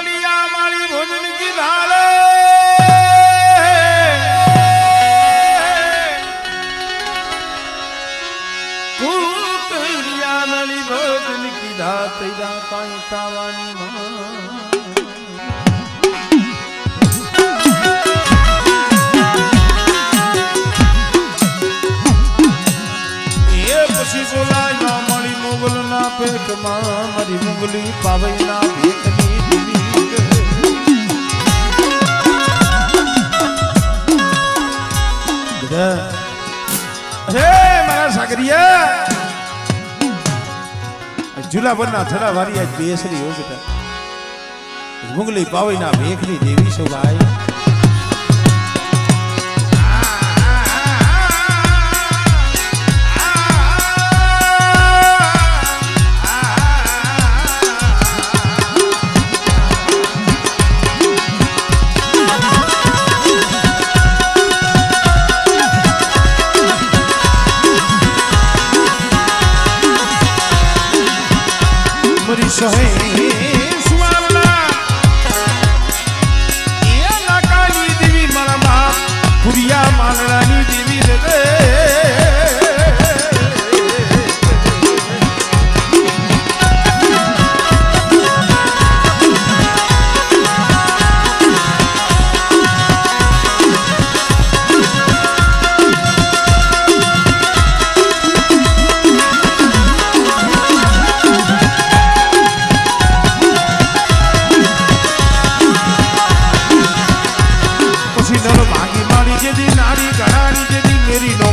પસંગડિયા મારી ભોજન કી ધારે કુકડિયા મારી ભોજન કી ધાતે કાઈ તાવાની પછી બોલાય મારી મોગલ ના પેટમાં મારી મુગલી પાવઈ ના ભેટની દીવી હે મારા સાગરિયા ઝુલા બરના થડા વારી આજ બેસરી હો બેટા મુગલી પાવઈ ના ભેટની દેવી છો ભાઈ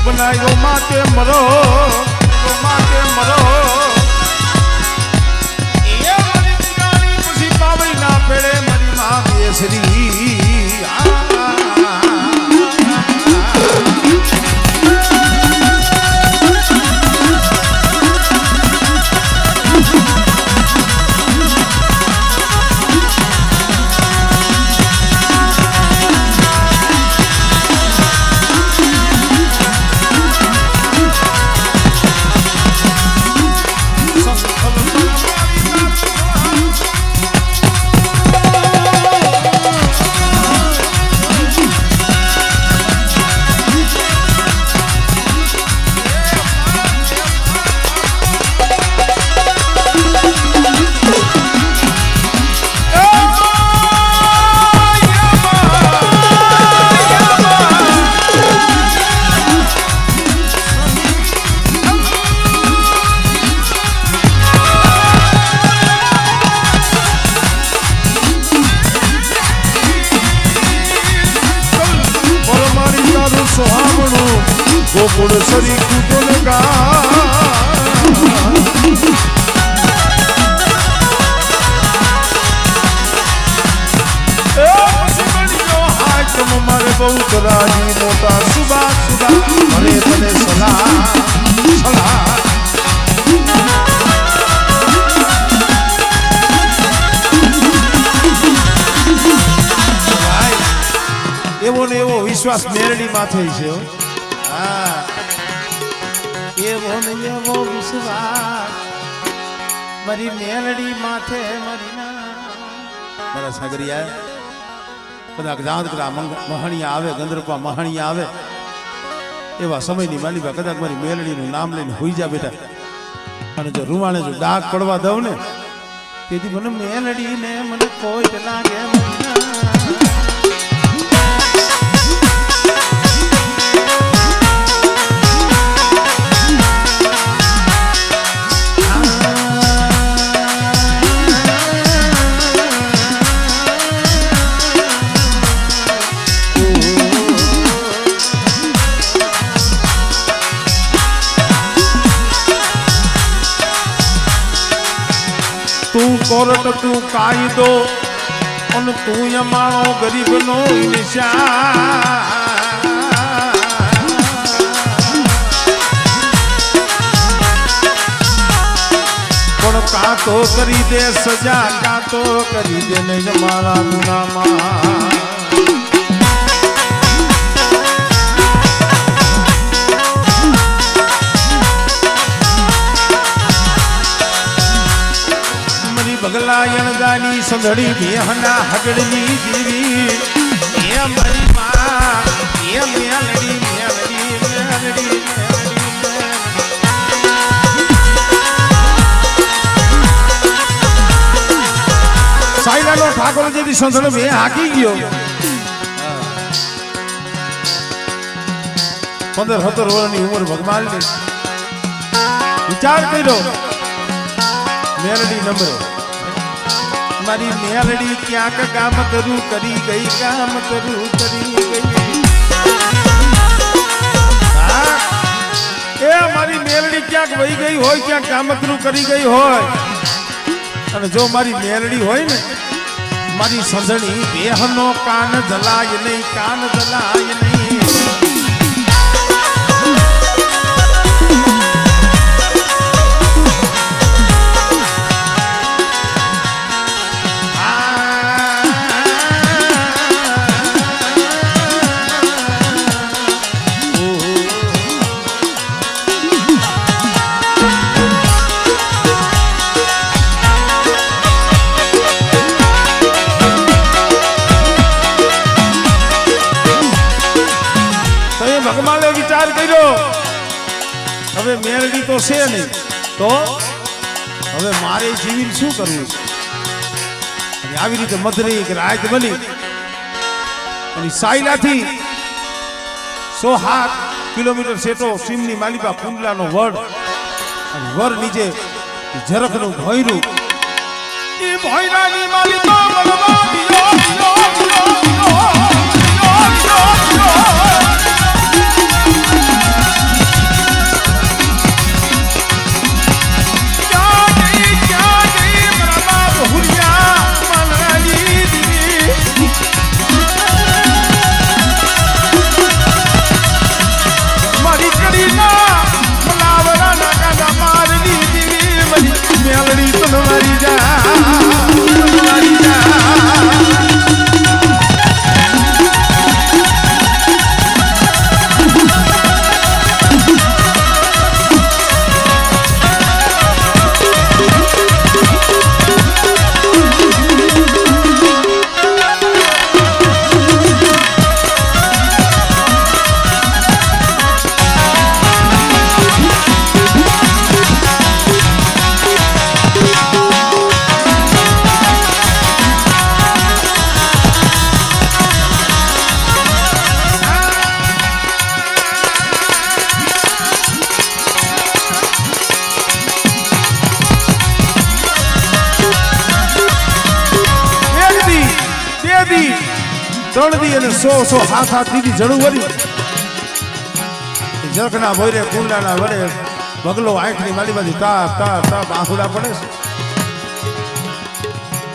બનાયો માતે મરો એ મારી દીવાની પછી પાવઈ ના પેડે મારી માં બેસરી ગોકુળ સરી કૂટો મારે બહુ કરાજી મોટા સુબા મને તને સલાહ એવો ને એવો વિશ્વાસ મેરડી માથે છે એવો ને એવો વિશ્વાસ મારી મેલડી માથે મારા સાગરિયા કદાચ જાંતકરા મહાણિયા આવે ગંદરપા મહાણિયા આવે એવા સમયની માલિકા કદાચ મારી મેલડીનું નામ લઈને હોઈ જા બેટા અને જો રૂવાણે જો ડાક પડવા દઉં ને તેથી મને મેલડી ને મને કોઈ લાગે કોરટ તું કાયદો અને તું અમારો ગરીબ નો પણ કાં તો કરી દે સજા કાં તો કરી દે નહીં મારા ગુનામાં બગલાયણ દાની સંધડી બેહના હગડની જીવી એ મારી માં એ મેલડી મેલડી મેલડી સાઈલાનો ઠાકોર જેથી સંધડો બે હાકી ગયો 15-17 વર્ષની ઉંમર ભગવાનની વિચાર કર્યો મેલડી નંબર મારી મેલડી ક્યાંક કામ કરું કરી ગઈ કામ કરું કરી ગઈ એ મારી મેલડી ક્યાંક વહી ગઈ હોય ક્યાંક કામ કરું કરી ગઈ હોય અને જો મારી મેલડી હોય ને મારી સંધણી બેહનો કાન જલાય નહીં કાન જલાય નહીં ભગવાને વિચાર કર્યો હવે મેલડી તો છે નહીં તો હવે મારે જીવીને શું કરવું અને આવી રીતે મધરી કે રાત બની અને સાયલાથી 107 કિલોમીટર સેટો સીમની માલિકા કુંડલાનો વડ અને વર નીચે ઝરખનું ભોયરું એ ભોયરાની માલિકા ત્રણદી અને 100 હાથ દીધી જડું વળી જખના ભોયરે કુંડાના વડે બગલો આંખની માલીબાજી તાપ તાપ તાપ આંખુડા પડે છે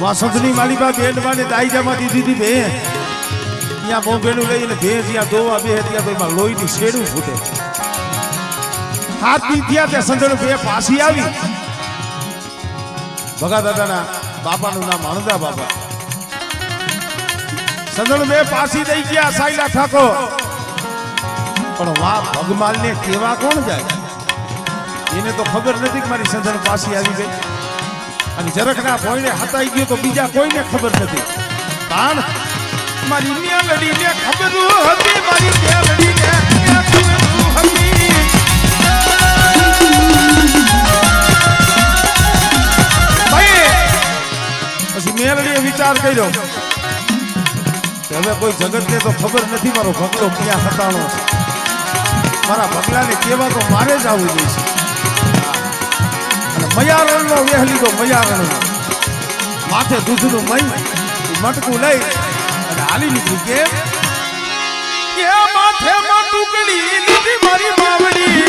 વાસંતની માલીબા બેન્ડમાં દાઈજામાંથી દીધી ભે ત્યાં બોંભેલું લઈને ભે જ્યાં દોવા બે ત્યાં તો એમાં લોહીની શેડું ફૂટે હાથ દી થયા ત્યાં સંજણ બે પાછી આવી ભગા દાદાના બાપાનું નામ હણદા બાપા સંજણ બે પાછી દઈ ગયા સાયલા ઠાકોર પણ વાહ ભગમાલ ને કેવા કોણ જાય એને તો ખબર નથી કે મારી સંજણ પાછી આવી ગઈ અને ઝરખના ભોયને હતાઈ ગયો તો બીજા કોઈને ખબર નથી પણ મારી મેલડી ને ખબર હતી મારી મેલડી ને ખબર હતી ભાઈ પછી મેલડીએ વિચાર કર્યો હવે કોઈ જગતને તો ખબર નથી મારો ભગલો ક્યાં હતાણો છે મારા ભગલાને કેવા તો મારે જ આવવું જોઈશે અને મયારણનો વહેલી તો મયારણનો માથે દૂધનું મય મટકું લઈ અને હાલી લીધું કે માથે ટુકડી લીધી મારી માવડી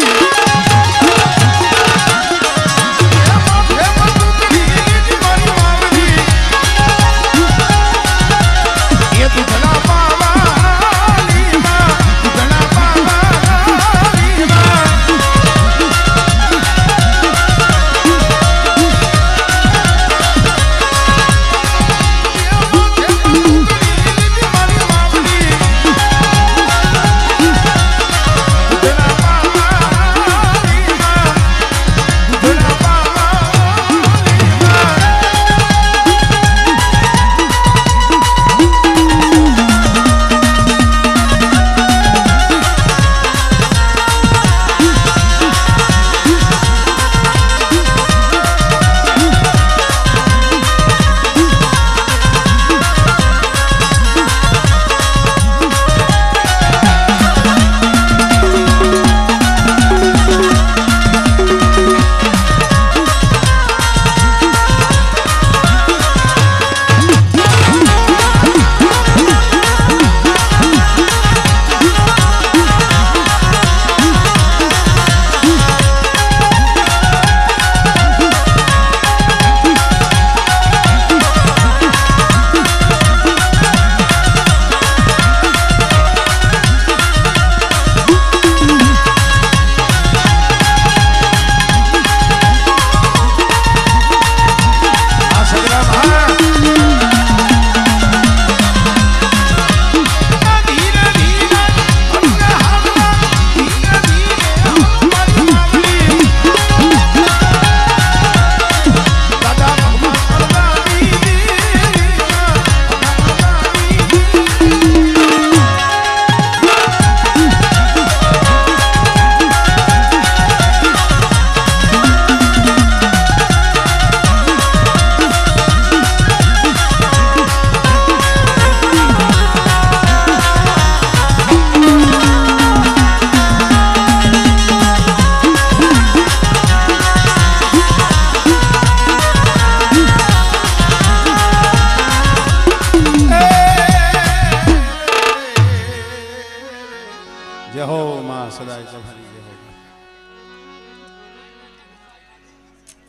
જય હો માં સદાય તમારી જય હો.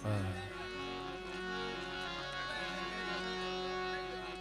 હા.